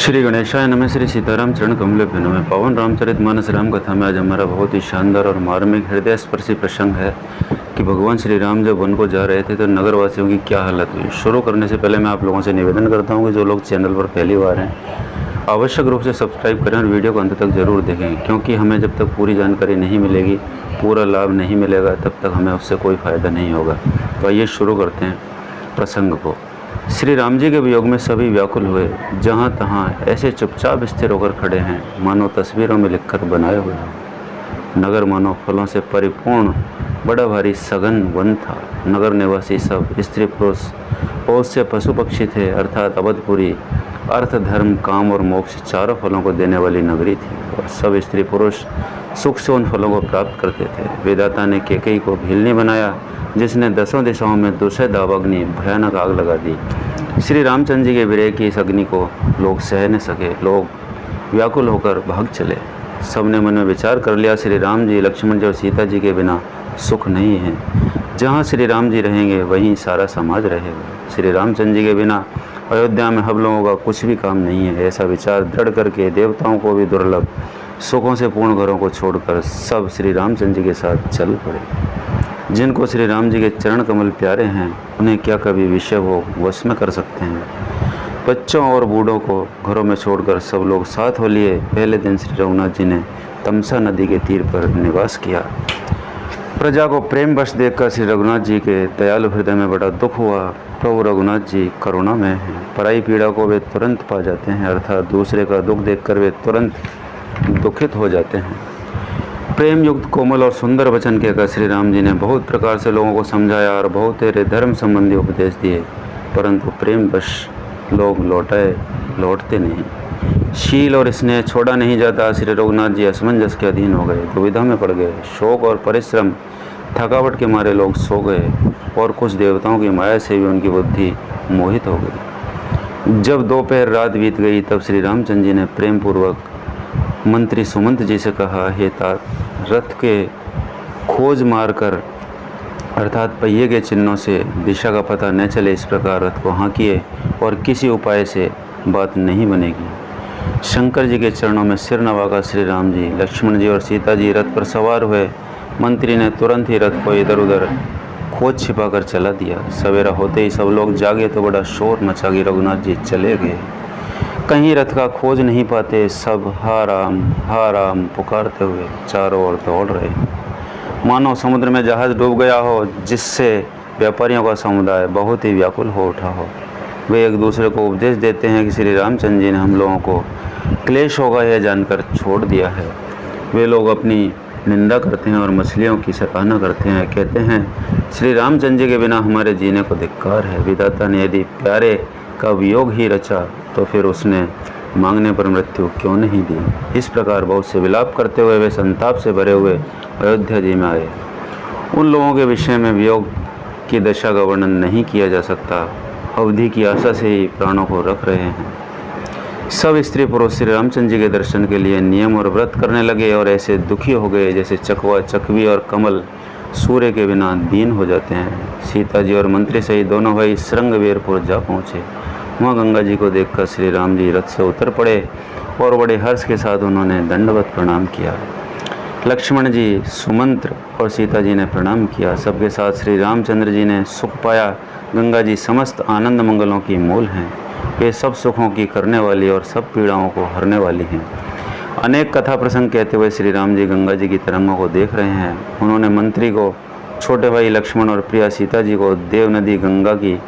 श्री गणेशाय नमः। श्री सीताराम चरण कमल में पावन रामचरितमानस राम कथा में आज हमारा बहुत ही शानदार और मार्मिक हृदय स्पर्शी प्रसंग है कि भगवान श्री राम जब वन को जा रहे थे तो नगरवासियों की क्या हालत हुई। शुरू करने से पहले मैं आप लोगों से निवेदन करता हूं कि जो लोग चैनल पर पहली बार हैं आवश्यक रूप से सब्सक्राइब करें और वीडियो को अंत तक ज़रूर देखें, क्योंकि हमें जब तक पूरी जानकारी नहीं मिलेगी, पूरा लाभ नहीं मिलेगा, तब तक हमें उससे कोई फ़ायदा नहीं होगा। तो आइए शुरू करते हैं प्रसंग को। श्री राम जी के वियोग में सभी व्याकुल हुए, जहाँ तहाँ ऐसे चुपचाप स्थिर होकर खड़े हैं मानो तस्वीरों में लिखकर बनाए हुए हैं। नगर मानो फलों से परिपूर्ण बड़ा भारी सघन वन था। नगर निवासी सब स्त्री पुरुष और उससे पशु पक्षी थे, अर्थात अवधपुरी अर्थ धर्म काम और मोक्ष चारों फलों को देने वाली नगरी थी, और सब स्त्री पुरुष सुख से उन फलों को प्राप्त करते थे। विधाता ने कैकेयी को भीलनी बनाया, जिसने दसों दिशाओं में दूसरे दावाग्नि भयानक आग लगा दी। श्री रामचंद्र जी के विरह की इस अग्नि को लोग सह न सके, लोग व्याकुल होकर भाग चले। सबने मन में विचार कर लिया, श्री राम जी, लक्ष्मण जी और सीता जी के बिना सुख नहीं है। जहाँ श्री राम जी रहेंगे वहीं सारा समाज रहेगा। श्री रामचंद्र जी के बिना अयोध्या में हम लोगों का कुछ भी काम नहीं है। ऐसा विचार दृढ़ करके देवताओं को भी दुर्लभ सुखों से पूर्ण घरों को छोड़कर सब श्री रामचंद्र जी के साथ चल पड़े। जिनको श्री राम जी के चरण कमल प्यारे हैं, उन्हें क्या कभी विषय वो वश में कर सकते हैं। बच्चों और बूढ़ों को घरों में छोड़कर सब लोग साथ हो लिए। पहले दिन श्री रघुनाथ जी ने तमसा नदी के तीर पर निवास किया। प्रजा को प्रेम वश देखकर श्री रघुनाथ जी के दयालु हृदय में बड़ा दुख हुआ। प्रभु रघुनाथ जी करुणामय हैं, पराई पीड़ा को वे तुरंत पा जाते हैं, अर्थात दूसरे का दुख देखकर वे तुरंत दुखित हो जाते हैं। प्रेम युक्त कोमल और सुंदर वचन कहकर श्री राम जी ने बहुत प्रकार से लोगों को समझाया और बहुत तेरे धर्म संबंधी उपदेश दिए, परंतु प्रेम वश लोग लौटते नहीं। शील और स्नेह छोड़ा नहीं जाता। श्री रघुनाथ जी असमंजस के अधीन हो गए, दुविधा में पड़ गए। शोक और परिश्रम थकावट के मारे लोग सो गए, और कुछ देवताओं की माया से भी उनकी बुद्धि मोहित हो गई। जब दोपहर रात बीत गई, तब श्री रामचंद्र जी ने प्रेम पूर्वक मंत्री सुमंत जी से कहा, हे तात, रथ के खोज मारकर अर्थात पहिए के चिन्हों से दिशा का पता न चले, इस प्रकार रथ को हाँकिए और किसी उपाय से बात नहीं बनेगी। शंकर जी के चरणों में सिर नवाकर श्री राम जी, लक्ष्मण जी और सीता जी रथ पर सवार हुए। मंत्री ने तुरंत ही रथ को इधर उधर खोज छिपाकर चला दिया। सवेरा होते ही सब लोग जागे तो बड़ा शोर मचा कि रघुनाथ जी चले गए, कहीं रथ का खोज नहीं पाते। सब हा राम पुकारते हुए चारों ओर दौड़ रहे, मानो समुद्र में जहाज डूब गया हो, जिससे व्यापारियों का समुदाय बहुत ही व्याकुल हो उठा हो। वे एक दूसरे को उपदेश देते हैं कि श्री रामचंद्र जी ने हम लोगों को क्लेश होगा यह जानकर छोड़ दिया है। वे लोग अपनी निंदा करते हैं और मछलियों की सराहना करते हैं, कहते हैं श्री रामचंद्र जी के बिना हमारे जीने को धिक्कार है। विधाता ने यदि प्यारे का वियोग ही रचा तो फिर उसने मांगने पर मृत्यु क्यों नहीं दी। इस प्रकार बहुत से विलाप करते हुए वे संताप से भरे हुए अयोध्या जी में आए। उन लोगों के विषय में वियोग की दशा का वर्णन नहीं किया जा सकता। अवधि की आशा से ही प्राणों को रख रहे हैं। सब स्त्री पुरुष श्री रामचंद्र जी के दर्शन के लिए नियम और व्रत करने लगे, और ऐसे दुखी हो गए जैसे चकवा चकवी और कमल सूर्य के बिना दीन हो जाते हैं। सीता जी और मंत्री सहित दोनों भाई श्रृंगवेरपुर जा पहुँचे। वहाँ गंगा जी को देखकर श्री राम जी रथ से उतर पड़े और बड़े हर्ष के साथ उन्होंने दंडवत प्रणाम किया। लक्ष्मण जी, सुमंत्र और सीता जी ने प्रणाम किया। सबके साथ श्री रामचंद्र जी ने सुख पाया। गंगा जी समस्त आनंद मंगलों की मूल हैं, वे सब सुखों की करने वाली और सब पीड़ाओं को हरने वाली हैं। अनेक कथा प्रसंग कहते हुए श्री राम जी गंगा जी की तरंगों को देख रहे हैं। उन्होंने मंत्री को, छोटे भाई लक्ष्मण और प्रिया सीता जी को देव नदी गंगा की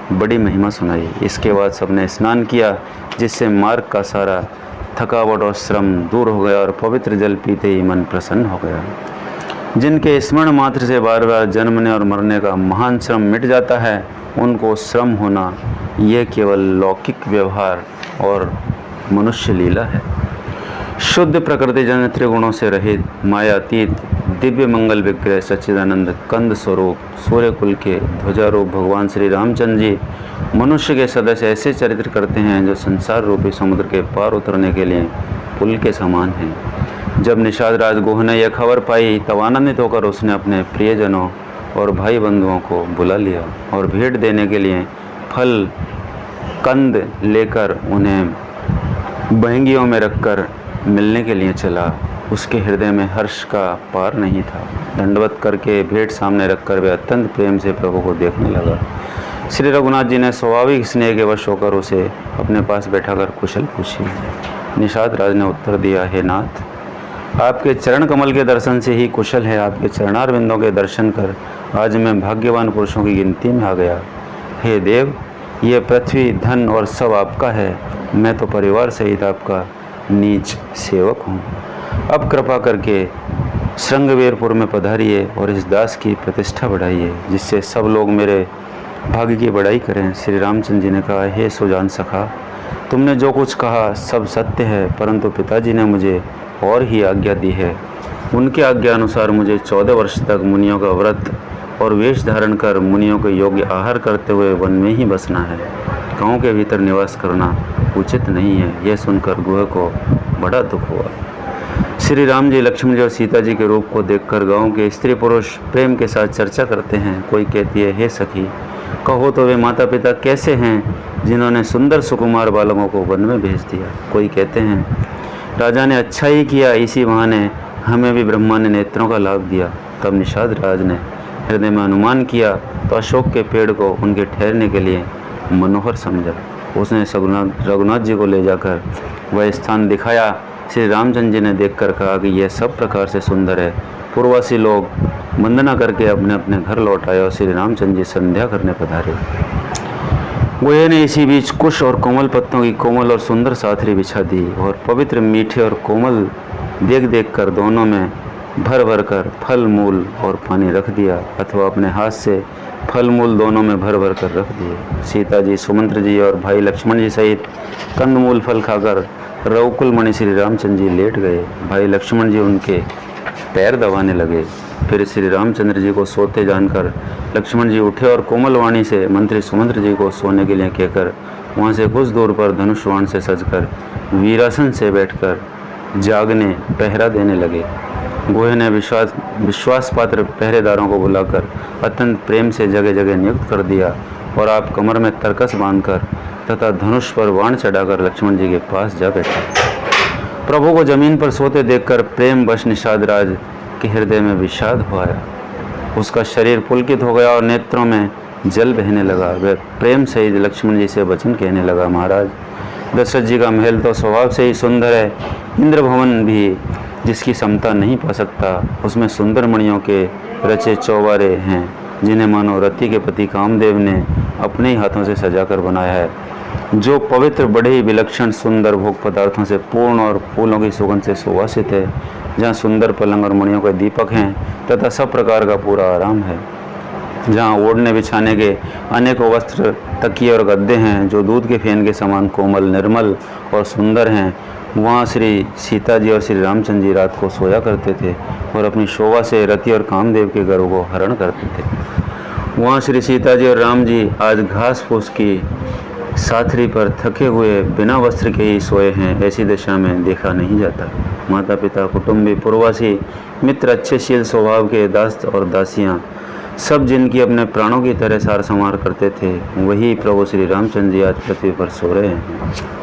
बड़ी महिमा सुनाई। इसके बाद सबने स्नान किया, जिससे मार्ग का सारा थकावट और श्रम दूर हो गया और पवित्र जल पीते ही मन प्रसन्न हो गया। जिनके स्मरण मात्र से बार बार जन्मने और मरने का महान श्रम मिट जाता है, उनको श्रम होना यह केवल लौकिक व्यवहार और मनुष्य लीला है। शुद्ध प्रकृति जन त्रिगुणों से रहित मायातीत दिव्य मंगल विग्रह सच्चिदानंद कंद स्वरूप सूर्यकुल के ध्वजारूप भगवान श्री रामचंद्र जी मनुष्य के सदस्य ऐसे चरित्र करते हैं जो संसार रूपी समुद्र के पार उतरने के लिए पुल के समान हैं। जब निषाद राज गुह ने यह खबर पाई, तब आनंदित होकर उसने अपने प्रियजनों और भाई बंधुओं को बुला लिया और भेंट देने के लिए फल कंद लेकर उन्हें बहंगियों में रखकर मिलने के लिए चला। उसके हृदय में हर्ष का पार नहीं था। दंडवत करके भेंट सामने रखकर वह अत्यंत प्रेम से प्रभु को देखने लगा। श्री रघुनाथ जी ने स्वाभाविक स्नेह के वश होकर उसे अपने पास बैठाकर कुशल पूछी। निषाद राज ने उत्तर दिया, हे नाथ, आपके चरण कमल के दर्शन से ही कुशल है। आपके चरणारविंदों के दर्शन कर आज मैं भाग्यवान पुरुषों की गिनती में आ गया। हे देव, ये पृथ्वी, धन और सब आपका है। मैं तो परिवार सहित आपका नीच सेवक हूँ। अब कृपा करके श्रृंगवेरपुर में पधारिए और इस दास की प्रतिष्ठा बढ़ाइए, जिससे सब लोग मेरे भाग्य की बड़ाई करें। श्री रामचंद्र जी ने कहा, हे सुजान सखा, तुमने जो कुछ कहा सब सत्य है, परंतु पिताजी ने मुझे और ही आज्ञा दी है। उनके आज्ञा अनुसार मुझे 14 वर्ष तक मुनियों का व्रत और वेश धारण कर मुनियों के योग्य आहार करते हुए वन में ही बसना है। गाँव के भीतर निवास करना उचित नहीं है। यह सुनकर गुह को बड़ा दुख हुआ। श्री राम जी, लक्ष्मण जी और सीता जी के रूप को देखकर गांव के स्त्री पुरुष प्रेम के साथ चर्चा करते हैं। कोई कहती है, हे सखी, कहो तो वे माता पिता कैसे हैं जिन्होंने सुंदर सुकुमार बालकों को वन में भेज दिया। कोई कहते हैं, राजा ने अच्छा ही किया, इसी बहाने हमें भी ब्रह्मा ने नेत्रों का लाभ दिया। तब निषाद राज ने हृदय में अनुमान किया तो अशोक के पेड़ को उनके ठहरने के लिए मनोहर समझा। उसने रघुनाथ जी को ले जाकर वह स्थान दिखाया। श्री रामचंद्र जी ने देखकर कहा कि यह सब प्रकार से सुंदर है। पूर्ववासी लोग वंदना करके अपने अपने घर लौट आए और श्री रामचंद्र जी संध्या करने पधारे। गोये ने इसी बीच कुश और कोमल पत्तों की कोमल और सुंदर साथरी बिछा दी और पवित्र मीठे और कोमल देख देख कर दोनों में भर भर कर फल मूल और पानी रख दिया, अथवा अपने हाथ से फल मूल दोनों में भर भर कर रख दिए। सीता जी, सुमंत्र जी और भाई लक्ष्मण जी सहित कंदमूल फल खाकर रघुकुल मणि श्री रामचंद्र जी लेट गए। भाई लक्ष्मण जी उनके पैर दबाने लगे। फिर श्री रामचंद्र जी को सोते जानकर लक्ष्मण जी उठे और कोमल वाणी से मंत्री सुमंत्र जी को सोने के लिए कहकर वहाँ से कुछ दूर पर धनुष्वाण से सजकर वीरासन से बैठकर जागने पहरा देने लगे। गोहे ने विश्वास पात्र पहरेदारों को बुलाकर अत्यंत प्रेम से जगह जगह नियुक्त कर दिया और आप कमर में तरकस बांधकर तथा धनुष पर बाण चढ़ाकर लक्ष्मण जी के पास जा बैठे। प्रभु को जमीन पर सोते देखकर प्रेम वश निषाद राज के हृदय में विषाद हो आया। उसका शरीर पुलकित हो गया और नेत्रों में जल बहने लगा। वह प्रेम सहित लक्ष्मण जी से वचन कहने लगा, महाराज, दशरथ जी का महल तो स्वभाव से ही सुंदर है। इंद्र भवन भी जिसकी समता नहीं पा सकता। उसमें सुंदर मणियों के रचे चौबारे हैं, जिन्हें मानो रति के पति कामदेव ने अपने ही हाथों से सजाकर बनाया है, जो पवित्र बड़े ही विलक्षण सुंदर भोग पदार्थों से पूर्ण और फूलों की सुगंध से सुवासित है, जहाँ सुंदर पलंग और मणियों के दीपक हैं तथा सब प्रकार का पूरा आराम है, जहाँ ओढ़ने बिछाने के अनेकों वस्त्र, तकिए और गद्दे हैं जो दूध के फेन के समान कोमल, निर्मल और सुंदर हैं। वहाँ श्री सीता जी और श्री रामचंद्र जी रात को सोया करते थे और अपनी शोभा से रति और कामदेव के गर्व को हरण करते थे। वहाँ श्री सीता जी और राम जी आज घास फूस की साथरी पर थके हुए बिना वस्त्र के ही सोए हैं। ऐसी दशा में देखा नहीं जाता। माता पिता, कुटुंबी, पूर्ववासी, मित्र, अच्छे शील स्वभाव के दास और दासियाँ, सब जिनकी अपने प्राणों की तरह सार संवार करते थे, वही प्रभु श्री रामचंद्र जी आज पृथ्वी पर सो रहे हैं।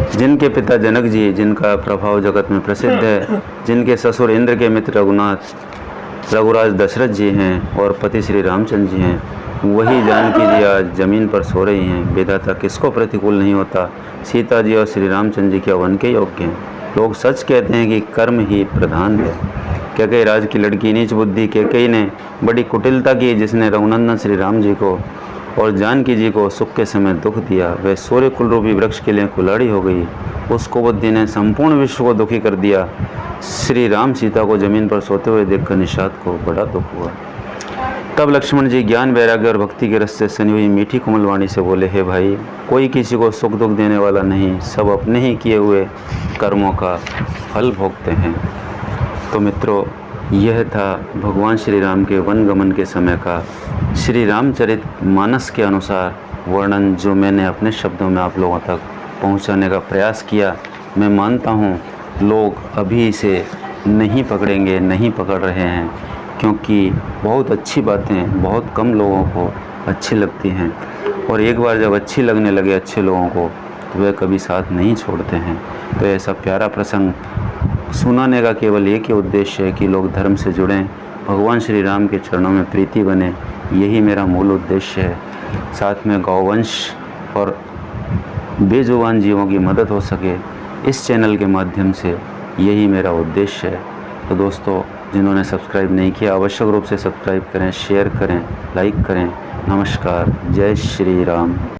जिनके पिता जनक जी, जिनका प्रभाव जगत में प्रसिद्ध है, जिनके ससुर इंद्र के मित्र रघुराज दशरथ जी हैं और पति श्री रामचंद्र जी हैं, वही जानकी जी आज जमीन पर सो रही हैं। विधाता किसको प्रतिकूल नहीं होता। सीता जी और श्री रामचंद्र जी क्या वन के योग्य हैं। लोग सच कहते हैं कि कर्म ही प्रधान है। कैकेयी राज की लड़की नीच बुद्धि कैकेयी ने बड़ी कुटिलता की, जिसने रघुनंदन श्री राम जी को और जानकी जी को सुख के समय दुख दिया। वह सूर्य कुल रूपी वृक्ष के लिए कुल्हाड़ी हो गई। उस कुबुद्धि ने संपूर्ण विश्व को दुखी कर दिया। श्री राम सीता को जमीन पर सोते हुए देखकर निषाद को बड़ा दुख हुआ। तब लक्ष्मण जी ज्ञान, वैराग्य और भक्ति के रस से सनी हुई मीठी कोमल वाणी से बोले, हे भाई, कोई किसी को सुख दुख देने वाला नहीं, सब अपने ही किए हुए कर्मों का फल भोगते हैं। तो मित्रों, यह था भगवान श्री राम के वन गमन के समय का श्री रामचरित मानस के अनुसार वर्णन, जो मैंने अपने शब्दों में आप लोगों तक पहुंचाने का प्रयास किया। मैं मानता हूं लोग अभी इसे नहीं पकड़ेंगे, नहीं पकड़ रहे हैं, क्योंकि बहुत अच्छी बातें बहुत कम लोगों को अच्छी लगती हैं, और एक बार जब अच्छी लगने लगे अच्छे लोगों को, वह कभी साथ नहीं छोड़ते हैं। तो ऐसा प्यारा प्रसंग सुनाने का केवल एक ही उद्देश्य है कि लोग धर्म से जुड़ें, भगवान श्री राम के चरणों में प्रीति बने, यही मेरा मूल उद्देश्य है। साथ में गौवंश और बेजुबान जीवों की मदद हो सके, इस चैनल के माध्यम से यही मेरा उद्देश्य है। तो दोस्तों, जिन्होंने सब्सक्राइब नहीं किया आवश्यक रूप से सब्सक्राइब करें, शेयर करें, लाइक करें। नमस्कार, जय श्री राम।